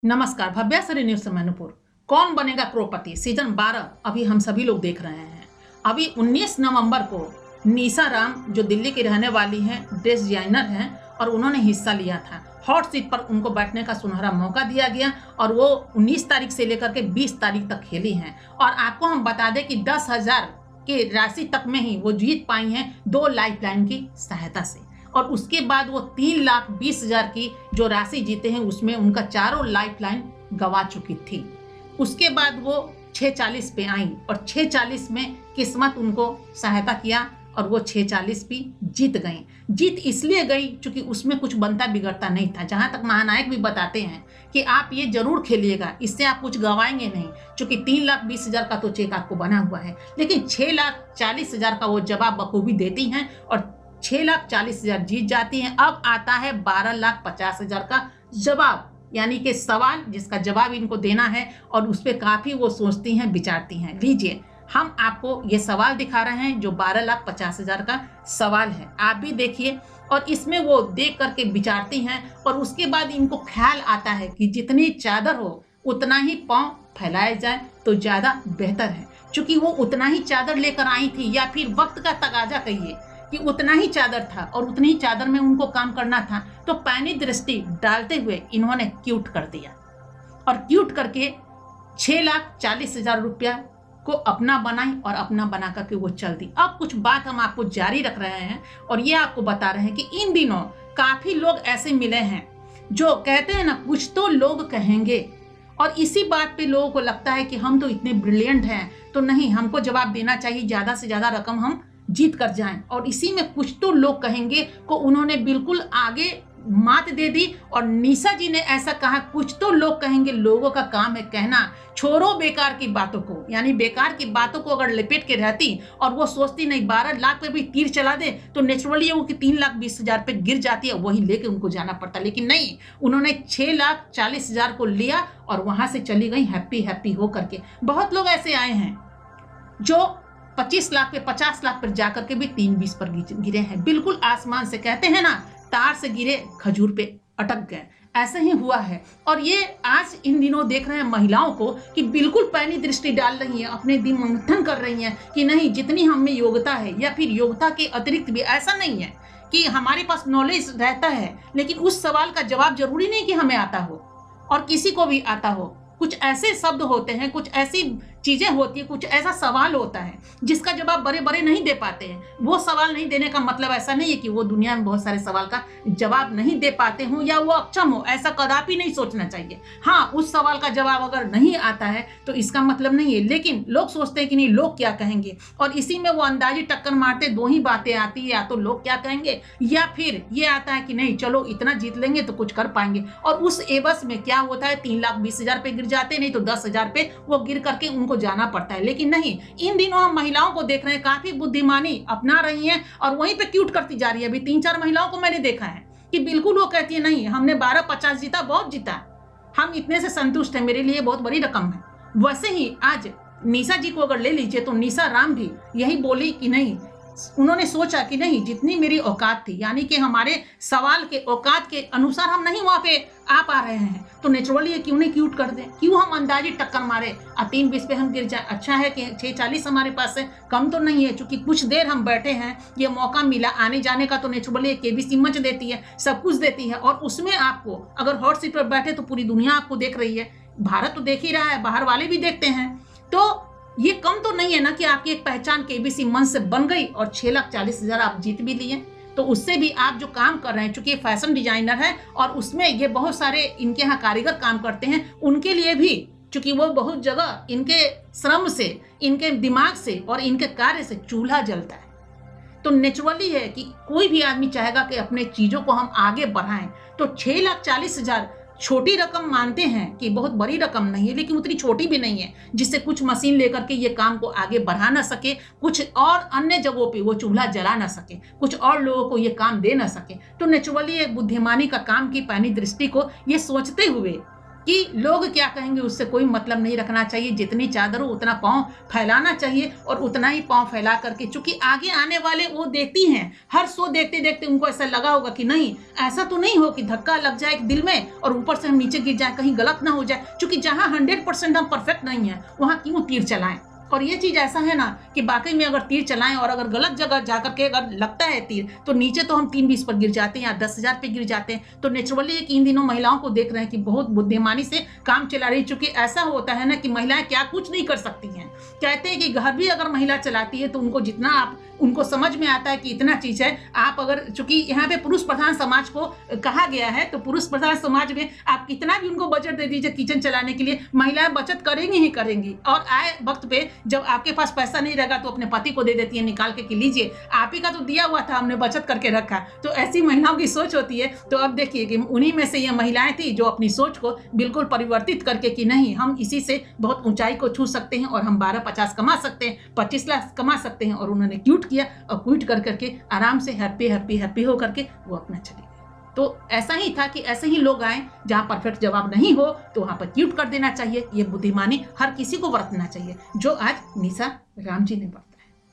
नमस्कार। भव्यासरी न्यूज से मैनपुर। कौन बनेगा करोड़पति सीजन 12 अभी हम सभी लोग देख रहे हैं। अभी 19 नवंबर को निशा राम जो दिल्ली की रहने वाली हैं, ड्रेस डिजाइनर हैं, और उन्होंने हिस्सा लिया था। हॉट सीट पर उनको बैठने का सुनहरा मौका दिया गया और वो 19 तारीख से लेकर के 20 तारीख तक खेली हैं। और आपको हम बता दें कि 10,000 की राशि तक में ही वो जीत पाई हैं 2 लाइफलाइन की सहायता से। और उसके बाद वो 3,20,000 की जो राशि जीते हैं उसमें उनका चारों लाइफलाइन गवा चुकी थी। उसके बाद वो 640 पे आई और 640 में किस्मत उनको सहायता किया और वो 640 भी जीत गई। जीत इसलिए गई क्योंकि उसमें कुछ बनता बिगड़ता नहीं था। जहां तक महानायक भी बताते हैं कि आप ये जरूर खेलिएगा, इससे आप कुछ गवाएंगे नहीं, क्योंकि 3,20,000 का तो चेक आपको बना हुआ है, लेकिन 6,40,000 का वो जवाब बखूबी देती हैं और 6,40,000 जीत जाती हैं। अब आता है 12,50,000 का जवाब, यानी कि सवाल जिसका जवाब इनको देना है और उस पर काफी वो सोचती हैं, विचारती हैं। लीजिए, हम आपको ये सवाल दिखा रहे हैं जो 12,50,000 का सवाल है, आप भी देखिए। और इसमें वो देख करके विचारती हैं और उसके बाद इनको ख्याल आता है कि जितनी चादर हो उतना ही पांव फैलाया जाए तो ज्यादा बेहतर है। क्योंकि वो उतना ही चादर लेकर आई थी, या फिर वक्त का तकाजा कहिए कि उतना ही चादर था और उतनी ही चादर में उनको काम करना था। तो पैनी दृष्टि डालते हुए इन्होंने क्यूट कर दिया और क्यूट करके 6,40,000 रुपया को अपना बनाई और अपना बना करके वो चल दी। अब कुछ बात हम आपको जारी रख रहे हैं और ये आपको बता रहे हैं कि इन दिनों काफी लोग ऐसे मिले हैं जो कहते हैं ना, कुछ तो लोग कहेंगे, और इसी बात पे लोगों को लगता है कि हम तो इतने ब्रिलियंट हैं, तो नहीं, हमको जवाब देना चाहिए, ज्यादा से ज्यादा रकम हम जीत कर जाएं। और इसी में कुछ तो लोग कहेंगे को उन्होंने बिल्कुल आगे मात दे दी। और निशा जी ने ऐसा कहा, कुछ तो लोग कहेंगे, लोगों का काम है कहना। छोड़ो बेकार की बातों को, यानी बेकार की बातों को अगर लपेट के रहती और वो सोचती नहीं 12 लाख पे भी तीर चला दे तो नेचुरली वो 3,20,000 पे गिर जाती है, वही लेके उनको जाना पड़ता। लेकिन नहीं, उन्होंने 6,40,000 को लिया और वहां से चली गई हैप्पी हैप्पी हो करके। बहुत लोग ऐसे आए हैं जो 25 लाख पे 50 लाख पर जाकर के भी 3,20 पर गिरे हैं। बिल्कुल आसमान से, कहते हैं ना, तार से गिरे खजूर पे अटक गए, ऐसे ही हुआ है। और ये आज इन दिनों देख रहे हैं महिलाओं को कि बिल्कुल पैनी दृष्टि डाल रही हैं, अपने दिन मंथन कर रही हैं कि नहीं, जितनी हम में योग्यता है या फिर योग्यता के अतिरिक्त भी, ऐसा नहीं है कि हमारे पास नॉलेज रहता है, लेकिन उस सवाल का जवाब जरूरी नहीं कि हमें आता हो और किसी को भी आता हो। कुछ ऐसे शब्द होते हैं, कुछ ऐसी चीजें होती है, कुछ ऐसा सवाल होता है जिसका जवाब बड़े बड़े नहीं दे पाते हैं। वो सवाल नहीं देने का मतलब ऐसा नहीं है कि वो दुनिया में बहुत सारे सवाल का जवाब नहीं दे पाते हो या वो अक्षम हो, ऐसा कदापि नहीं सोचना चाहिए। हाँ, उस सवाल का जवाब अगर नहीं आता है तो इसका मतलब नहीं है, लेकिन लोग सोचते हैं कि नहीं, लोग क्या कहेंगे, और इसी में वो अंदाजी टक्कर मारते। 2 ही बातें आती है, या तो लोग क्या कहेंगे या फिर ये आता है कि नहीं, चलो इतना जीत लेंगे तो कुछ कर पाएंगे। और उस एवज में क्या होता है, 3,20,000 पे गिर जाते, नहीं तो 10,000 पे वो गिर करके उनको जाना पड़ता है। लेकिन नहीं, इन दिनों हम महिलाओं को देख रहे हैं काफी बुद्धिमानी अपना रही हैं और वहीं पे क्यूट करती जा रही है। अभी 3-4 महिलाओं को मैंने देखा है कि बिल्कुल वो कहती है, नहीं, हमने 12,50 जीता, बहुत जीता, हम इतने से संतुष्ट हैं, मेरे लिए बहुत बड़ी रकम है। वैसे ही आज निशा जी को अगर ले लीजिए तो निशा राम भी यही बोली कि नहीं, उन्होंने सोचा कि नहीं, जितनी मेरी औकात थी, यानी कि हमारे सवाल के औकात के अनुसार हम नहीं वहां पे आ पा रहे हैं, तो नेचुरली क्यों नहीं क्यूट कर दें, क्यों हम अंदाजी टक्कर मारे और 3,20 पे हम गिर जाए। अच्छा है कि 6,40 हमारे पास है, कम तो नहीं है, क्योंकि कुछ देर हम बैठे हैं, ये मौका मिला आने जाने का, तो नेचुरली केबीसी मंच देती है, सब कुछ देती है। और उसमें आपको अगर हॉट सीट पर बैठे तो पूरी दुनिया आपको देख रही है, भारत तो देख ही रहा है, बाहर वाले भी देखते हैं, तो ये कम तो नहीं है ना कि आपकी एक पहचान केबीसी मंच से बन गई और 6,40,000 आप जीत भी लिए। तो उससे भी आप जो काम कर रहे हैं, चूंकि फैशन डिजाइनर है और उसमें ये बहुत सारे इनके यहाँ कारीगर काम करते हैं, उनके लिए भी, चूंकि वो बहुत जगह इनके श्रम से, इनके दिमाग से और इनके कार्य से चूल्हा जलता है, तो नेचुरली है कि कोई भी आदमी चाहेगा कि अपने चीजों को हम आगे बढ़ाएं। तो 6,40,000 छोटी रकम मानते हैं कि बहुत बड़ी रकम नहीं है, लेकिन उतनी छोटी भी नहीं है जिससे कुछ मशीन लेकर के ये काम को आगे बढ़ा ना सके, कुछ और अन्य जगहों पे वो चूल्हा जला ना सके, कुछ और लोगों को ये काम दे ना सके। तो नेचुरली एक बुद्धिमानी का काम की पैनी दृष्टि को ये सोचते हुए कि लोग क्या कहेंगे उससे कोई मतलब नहीं रखना चाहिए। जितनी चादर हो उतना पाँव फैलाना चाहिए और उतना ही पाँव फैला करके, चूंकि आगे आने वाले वो देखती हैं, हर शो देखते देखते उनको ऐसा लगा होगा कि नहीं ऐसा तो नहीं हो कि धक्का लग जाए दिल में और ऊपर से हम नीचे गिर जाए, कहीं गलत ना हो जाए। चूंकि जहां 100% हम परफेक्ट नहीं है वहां क्यों तीर चलाएं। और ये चीज ऐसा है ना कि वाकई में अगर तीर चलाएं और अगर गलत जगह जाकर के अगर लगता है तीर, तो नीचे तो हम 3-20 पर गिर जाते हैं या 10,000 पे गिर जाते हैं। तो नेचुरली एक इन दिनों महिलाओं को देख रहे हैं कि बहुत बुद्धिमानी से काम चला रही। चूंकि ऐसा होता है ना कि महिलाएं क्या कुछ नहीं कर सकती हैं। कहते हैं कि घर भी अगर महिला चलाती है तो उनको जितना आप उनको समझ में आता है कि इतना चीज है। आप अगर, चूंकि यहाँ पे पुरुष प्रधान समाज को कहा गया है, तो पुरुष प्रधान समाज में आप कितना भी उनको बजट दे दीजिए किचन चलाने के लिए, महिलाएं बचत करेंगी ही करेंगी। और आए वक्त पे जब आपके पास पैसा नहीं रहेगा तो अपने पति को दे देती है निकाल के कि लीजिए आप ही का तो दिया हुआ था, हमने बचत करके रखा। तो ऐसी महिलाओं की सोच होती है। तो अब देखिए कि उन्हीं में से ये महिलाएं थी जो अपनी सोच को बिल्कुल परिवर्तित करके कि नहीं हम इसी से बहुत ऊंचाई को छू सकते हैं और हम 12-50 कमा सकते हैं, 25 लाख कमा सकते हैं। और उन्होंने क्यूट किया और क्विट कर करके आराम से हैप्पी हो करके वो अपना चले गए। तो ऐसा ही था कि ऐसे ही लोग आए, जहां परफेक्ट जवाब नहीं हो तो वहां पर क्यूट कर देना चाहिए। ये बुद्धिमानी हर किसी को बरतना चाहिए, जो आज निशा राम जी ने बरता।